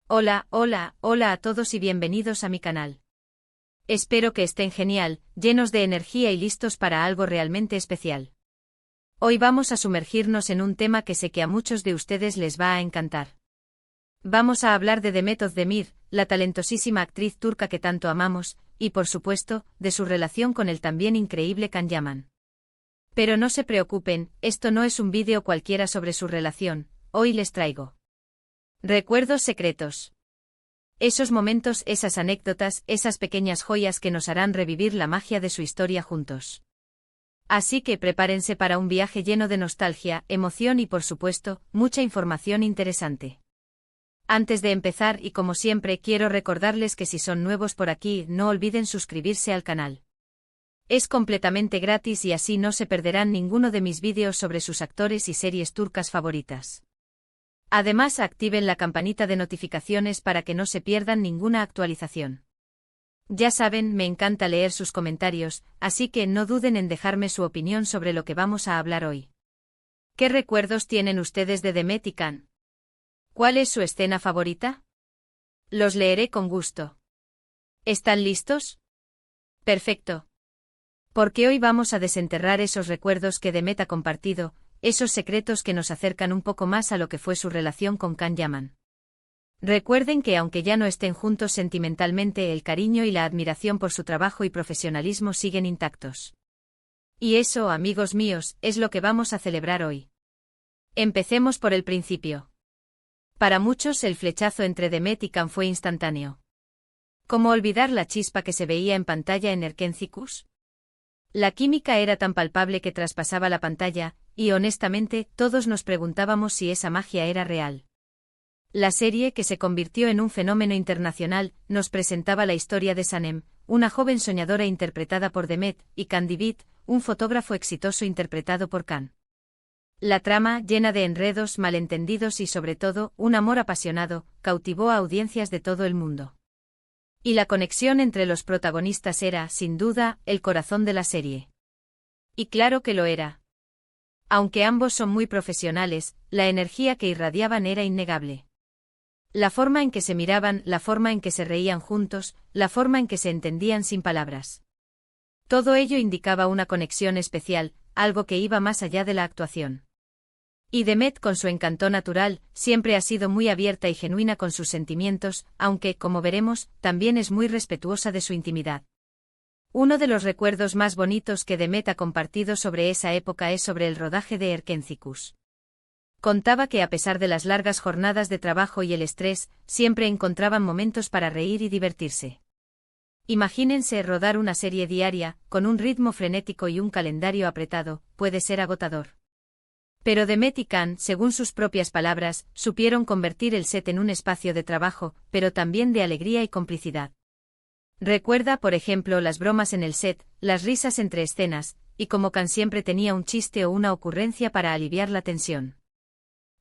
Hola, hola, hola a todos y bienvenidos a mi canal. Espero que estén genial, llenos de energía y listos para algo realmente especial. Hoy vamos a sumergirnos en un tema que sé que a muchos de ustedes les va a encantar. Vamos a hablar de Demet Özdemir, la talentosísima actriz turca que tanto amamos, y por supuesto, de su relación con el también increíble Can Yaman. Pero no se preocupen, esto no es un vídeo cualquiera sobre su relación, hoy les traigo recuerdos secretos. Esos momentos, esas anécdotas, esas pequeñas joyas que nos harán revivir la magia de su historia juntos. Así que prepárense para un viaje lleno de nostalgia, emoción y por supuesto, mucha información interesante. Antes de empezar y como siempre quiero recordarles que si son nuevos por aquí no olviden suscribirse al canal. Es completamente gratis y así no se perderán ninguno de mis vídeos sobre sus actores y series turcas favoritas. Además activen la campanita de notificaciones para que no se pierdan ninguna actualización. Ya saben, me encanta leer sus comentarios, así que no duden en dejarme su opinión sobre lo que vamos a hablar hoy. ¿Qué recuerdos tienen ustedes de Demet y Can? ¿Cuál es su escena favorita? Los leeré con gusto. ¿Están listos? Perfecto. Porque hoy vamos a desenterrar esos recuerdos que Demet ha compartido, esos secretos que nos acercan un poco más a lo que fue su relación con Can Yaman. Recuerden que aunque ya no estén juntos sentimentalmente, el cariño y la admiración por su trabajo y profesionalismo siguen intactos. Y eso, amigos míos, es lo que vamos a celebrar hoy. Empecemos por el principio. Para muchos el flechazo entre Demet y Can fue instantáneo. ¿Cómo olvidar la chispa que se veía en pantalla en Erkenzicus? La química era tan palpable que traspasaba la pantalla, y honestamente, todos nos preguntábamos si esa magia era real. La serie, que se convirtió en un fenómeno internacional, nos presentaba la historia de Sanem, una joven soñadora interpretada por Demet, y Can Divit, un fotógrafo exitoso interpretado por Can. La trama, llena de enredos, malentendidos y sobre todo, un amor apasionado, cautivó a audiencias de todo el mundo. Y la conexión entre los protagonistas era, sin duda, el corazón de la serie. Y claro que lo era. Aunque ambos son muy profesionales, la energía que irradiaban era innegable. La forma en que se miraban, la forma en que se reían juntos, la forma en que se entendían sin palabras. Todo ello indicaba una conexión especial, algo que iba más allá de la actuación. Y Demet, con su encanto natural, siempre ha sido muy abierta y genuina con sus sentimientos, aunque, como veremos, también es muy respetuosa de su intimidad. Uno de los recuerdos más bonitos que Demet ha compartido sobre esa época es sobre el rodaje de Erkenzicus. Contaba que a pesar de las largas jornadas de trabajo y el estrés, siempre encontraban momentos para reír y divertirse. Imagínense rodar una serie diaria, con un ritmo frenético y un calendario apretado, puede ser agotador. Pero Demet y Can, según sus propias palabras, supieron convertir el set en un espacio de trabajo, pero también de alegría y complicidad. Recuerda, por ejemplo, las bromas en el set, las risas entre escenas, y como Can siempre tenía un chiste o una ocurrencia para aliviar la tensión.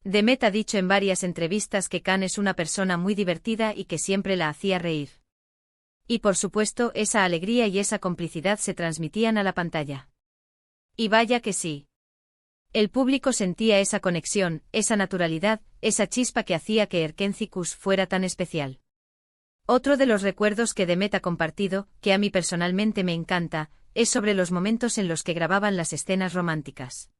Demet ha dicho en varias entrevistas que Can es una persona muy divertida y que siempre la hacía reír. Y por supuesto, esa alegría y esa complicidad se transmitían a la pantalla. Y vaya que sí. El público sentía esa conexión, esa naturalidad, esa chispa que hacía que Erkenzicus fuera tan especial. Otro de los recuerdos que Demet ha compartido, que a mí personalmente me encanta, es sobre los momentos en los que grababan las escenas románticas.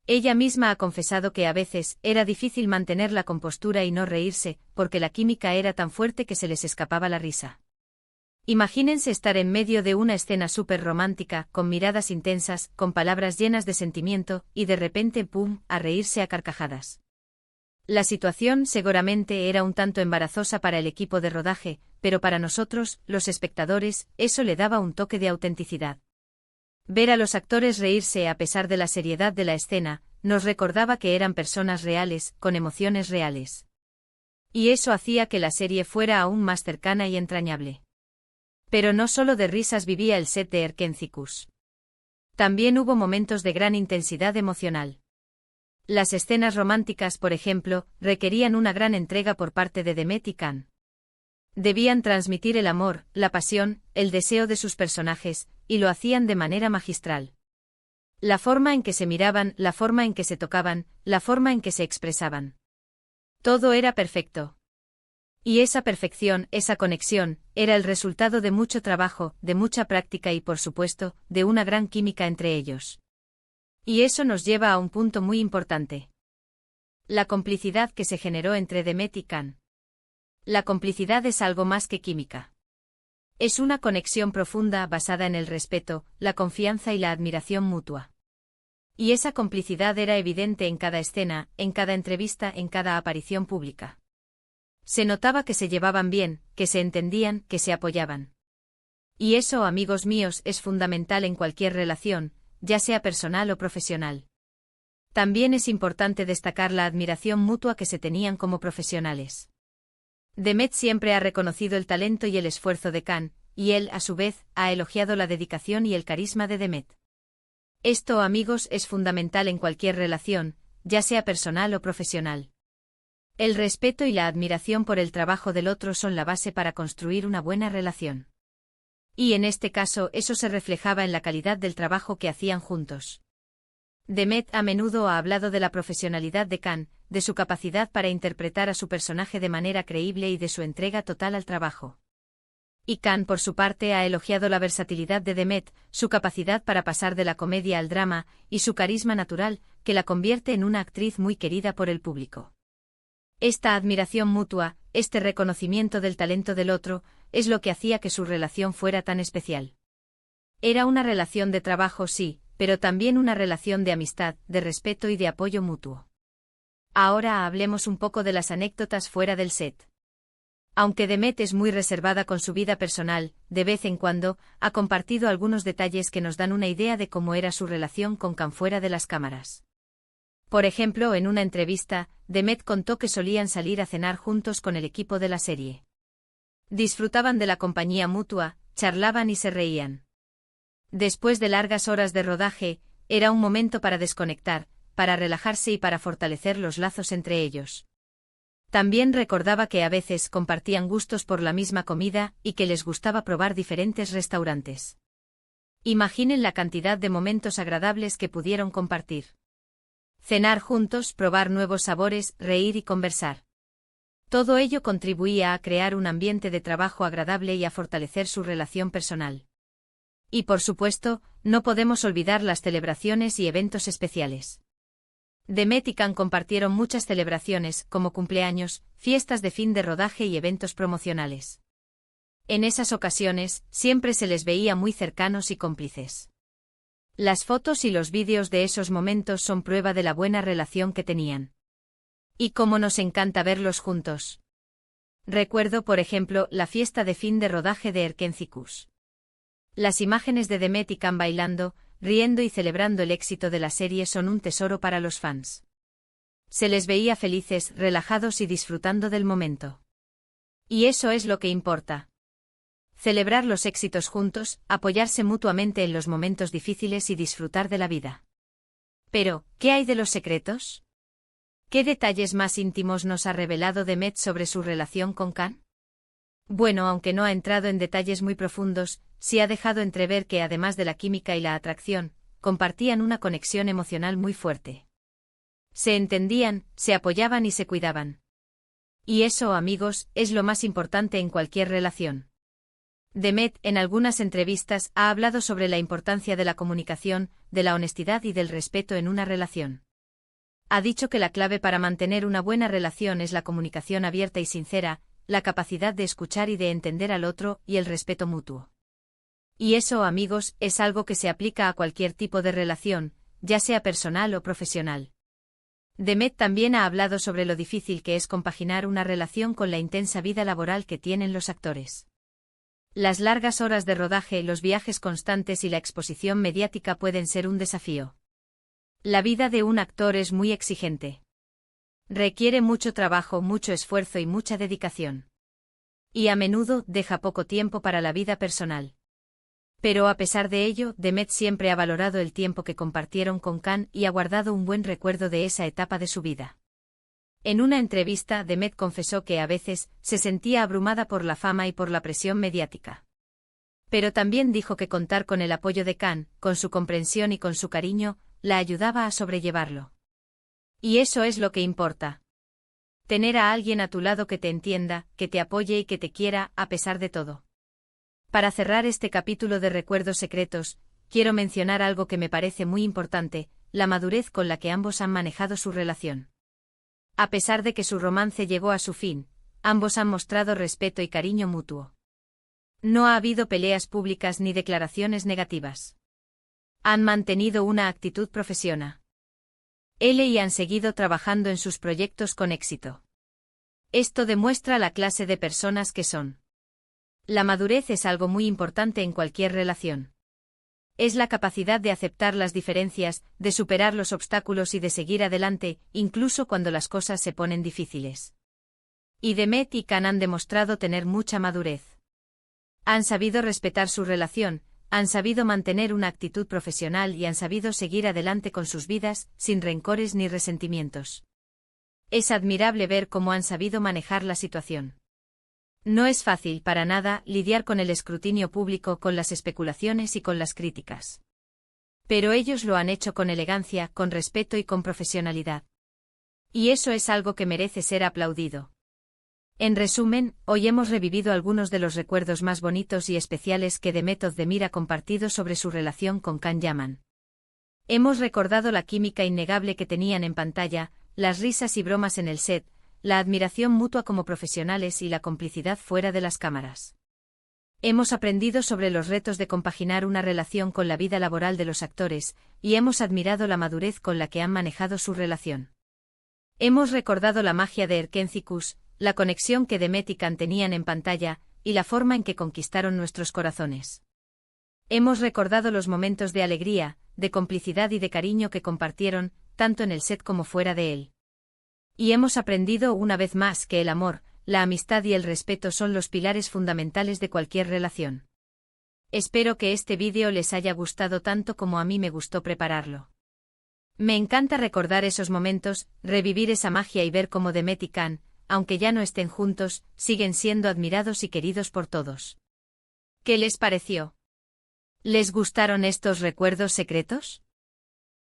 Ella misma ha confesado que a veces era difícil mantener la compostura y no reírse, porque la química era tan fuerte que se les escapaba la risa. Imagínense estar en medio de una escena súper romántica, con miradas intensas, con palabras llenas de sentimiento, y de repente, ¡pum!, a reírse a carcajadas. La situación seguramente era un tanto embarazosa para el equipo de rodaje, pero para nosotros, los espectadores, eso le daba un toque de autenticidad. Ver a los actores reírse a pesar de la seriedad de la escena, nos recordaba que eran personas reales, con emociones reales. Y eso hacía que la serie fuera aún más cercana y entrañable. Pero no solo de risas vivía el set de Erkenzicus. También hubo momentos de gran intensidad emocional. Las escenas románticas, por ejemplo, requerían una gran entrega por parte de Demet y Can. Debían transmitir el amor, la pasión, el deseo de sus personajes, y lo hacían de manera magistral. La forma en que se miraban, la forma en que se tocaban, la forma en que se expresaban. Todo era perfecto. Y esa perfección, esa conexión, era el resultado de mucho trabajo, de mucha práctica y, por supuesto, de una gran química entre ellos. Y eso nos lleva a un punto muy importante. La complicidad que se generó entre Demet y Can. La complicidad es algo más que química. Es una conexión profunda basada en el respeto, la confianza y la admiración mutua. Y esa complicidad era evidente en cada escena, en cada entrevista, en cada aparición pública. Se notaba que se llevaban bien, que se entendían, que se apoyaban. Y eso, amigos míos, es fundamental en cualquier relación, ya sea personal o profesional. También es importante destacar la admiración mutua que se tenían como profesionales. Demet siempre ha reconocido el talento y el esfuerzo de Can, y él, a su vez, ha elogiado la dedicación y el carisma de Demet. Esto, amigos, es fundamental en cualquier relación, ya sea personal o profesional. El respeto y la admiración por el trabajo del otro son la base para construir una buena relación. Y en este caso eso se reflejaba en la calidad del trabajo que hacían juntos. Demet a menudo ha hablado de la profesionalidad de Can, de su capacidad para interpretar a su personaje de manera creíble y de su entrega total al trabajo. Y Can, por su parte, ha elogiado la versatilidad de Demet, su capacidad para pasar de la comedia al drama, y su carisma natural, que la convierte en una actriz muy querida por el público. Esta admiración mutua, este reconocimiento del talento del otro, es lo que hacía que su relación fuera tan especial. Era una relación de trabajo, sí, pero también una relación de amistad, de respeto y de apoyo mutuo. Ahora hablemos un poco de las anécdotas fuera del set. Aunque Demet es muy reservada con su vida personal, de vez en cuando, ha compartido algunos detalles que nos dan una idea de cómo era su relación con Can fuera de las cámaras. Por ejemplo, en una entrevista, Demet contó que solían salir a cenar juntos con el equipo de la serie. Disfrutaban de la compañía mutua, charlaban y se reían. Después de largas horas de rodaje, era un momento para desconectar, para relajarse y para fortalecer los lazos entre ellos. También recordaba que a veces compartían gustos por la misma comida y que les gustaba probar diferentes restaurantes. Imaginen la cantidad de momentos agradables que pudieron compartir. Cenar juntos, probar nuevos sabores, reír y conversar. Todo ello contribuía a crear un ambiente de trabajo agradable y a fortalecer su relación personal. Y por supuesto, no podemos olvidar las celebraciones y eventos especiales. Demet y Can compartieron muchas celebraciones, como cumpleaños, fiestas de fin de rodaje y eventos promocionales. En esas ocasiones, siempre se les veía muy cercanos y cómplices. Las fotos y los vídeos de esos momentos son prueba de la buena relación que tenían. Y cómo nos encanta verlos juntos. Recuerdo, por ejemplo, la fiesta de fin de rodaje de Erkencicus. Las imágenes de Demet y Can bailando, riendo y celebrando el éxito de la serie son un tesoro para los fans. Se les veía felices, relajados y disfrutando del momento. Y eso es lo que importa. Celebrar los éxitos juntos, apoyarse mutuamente en los momentos difíciles y disfrutar de la vida. Pero, ¿qué hay de los secretos? ¿Qué detalles más íntimos nos ha revelado Demet sobre su relación con Can? Bueno, aunque no ha entrado en detalles muy profundos, sí ha dejado entrever que además de la química y la atracción, compartían una conexión emocional muy fuerte. Se entendían, se apoyaban y se cuidaban. Y eso, amigos, es lo más importante en cualquier relación. Demet, en algunas entrevistas, ha hablado sobre la importancia de la comunicación, de la honestidad y del respeto en una relación. Ha dicho que la clave para mantener una buena relación es la comunicación abierta y sincera, la capacidad de escuchar y de entender al otro y el respeto mutuo. Y eso, amigos, es algo que se aplica a cualquier tipo de relación, ya sea personal o profesional. Demet también ha hablado sobre lo difícil que es compaginar una relación con la intensa vida laboral que tienen los actores. Las largas horas de rodaje, los viajes constantes y la exposición mediática pueden ser un desafío. La vida de un actor es muy exigente. Requiere mucho trabajo, mucho esfuerzo y mucha dedicación. Y a menudo deja poco tiempo para la vida personal. Pero a pesar de ello, Demet siempre ha valorado el tiempo que compartieron con Can y ha guardado un buen recuerdo de esa etapa de su vida. En una entrevista, Demet confesó que a veces se sentía abrumada por la fama y por la presión mediática. Pero también dijo que contar con el apoyo de Can, con su comprensión y con su cariño, la ayudaba a sobrellevarlo. Y eso es lo que importa. Tener a alguien a tu lado que te entienda, que te apoye y que te quiera, a pesar de todo. Para cerrar este capítulo de Recuerdos Secretos, quiero mencionar algo que me parece muy importante, la madurez con la que ambos han manejado su relación. A pesar de que su romance llegó a su fin, ambos han mostrado respeto y cariño mutuo. No ha habido peleas públicas ni declaraciones negativas. Han mantenido una actitud profesional. Y han seguido trabajando en sus proyectos con éxito. Esto demuestra la clase de personas que son. La madurez es algo muy importante en cualquier relación. Es la capacidad de aceptar las diferencias, de superar los obstáculos y de seguir adelante, incluso cuando las cosas se ponen difíciles. Y Demet y Can han demostrado tener mucha madurez. Han sabido respetar su relación, han sabido mantener una actitud profesional y han sabido seguir adelante con sus vidas, sin rencores ni resentimientos. Es admirable ver cómo han sabido manejar la situación. No es fácil para nada lidiar con el escrutinio público, con las especulaciones y con las críticas. Pero ellos lo han hecho con elegancia, con respeto y con profesionalidad. Y eso es algo que merece ser aplaudido. En resumen, hoy hemos revivido algunos de los recuerdos más bonitos y especiales que Demet Özdemir ha compartido sobre su relación con Can Yaman. Hemos recordado la química innegable que tenían en pantalla, las risas y bromas en el set, la admiración mutua como profesionales y la complicidad fuera de las cámaras. Hemos aprendido sobre los retos de compaginar una relación con la vida laboral de los actores, y hemos admirado la madurez con la que han manejado su relación. Hemos recordado la magia de Erkencikus, la conexión que Demet y Can tenían en pantalla, y la forma en que conquistaron nuestros corazones. Hemos recordado los momentos de alegría, de complicidad y de cariño que compartieron, tanto en el set como fuera de él. Y hemos aprendido una vez más que el amor, la amistad y el respeto son los pilares fundamentales de cualquier relación. Espero que este vídeo les haya gustado tanto como a mí me gustó prepararlo. Me encanta recordar esos momentos, revivir esa magia y ver cómo Demet y Can, aunque ya no estén juntos, siguen siendo admirados y queridos por todos. ¿Qué les pareció? ¿Les gustaron estos recuerdos secretos?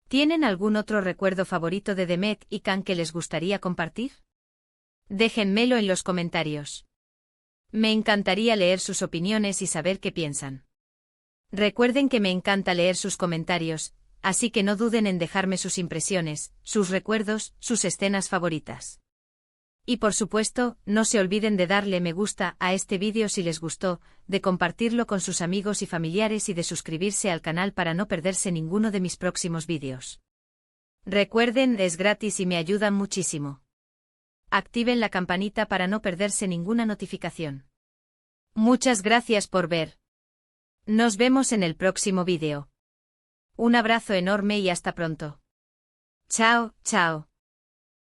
¿Tienen algún otro recuerdo favorito de Demet y Can que les gustaría compartir? Déjenmelo en los comentarios. Me encantaría leer sus opiniones y saber qué piensan. Recuerden que me encanta leer sus comentarios, así que no duden en dejarme sus impresiones, sus recuerdos, sus escenas favoritas. Y por supuesto, no se olviden de darle me gusta a este vídeo si les gustó, de compartirlo con sus amigos y familiares y de suscribirse al canal para no perderse ninguno de mis próximos vídeos. Recuerden, es gratis y me ayudan muchísimo. Activen la campanita para no perderse ninguna notificación. Muchas gracias por ver. Nos vemos en el próximo vídeo. Un abrazo enorme y hasta pronto. Chao, chao.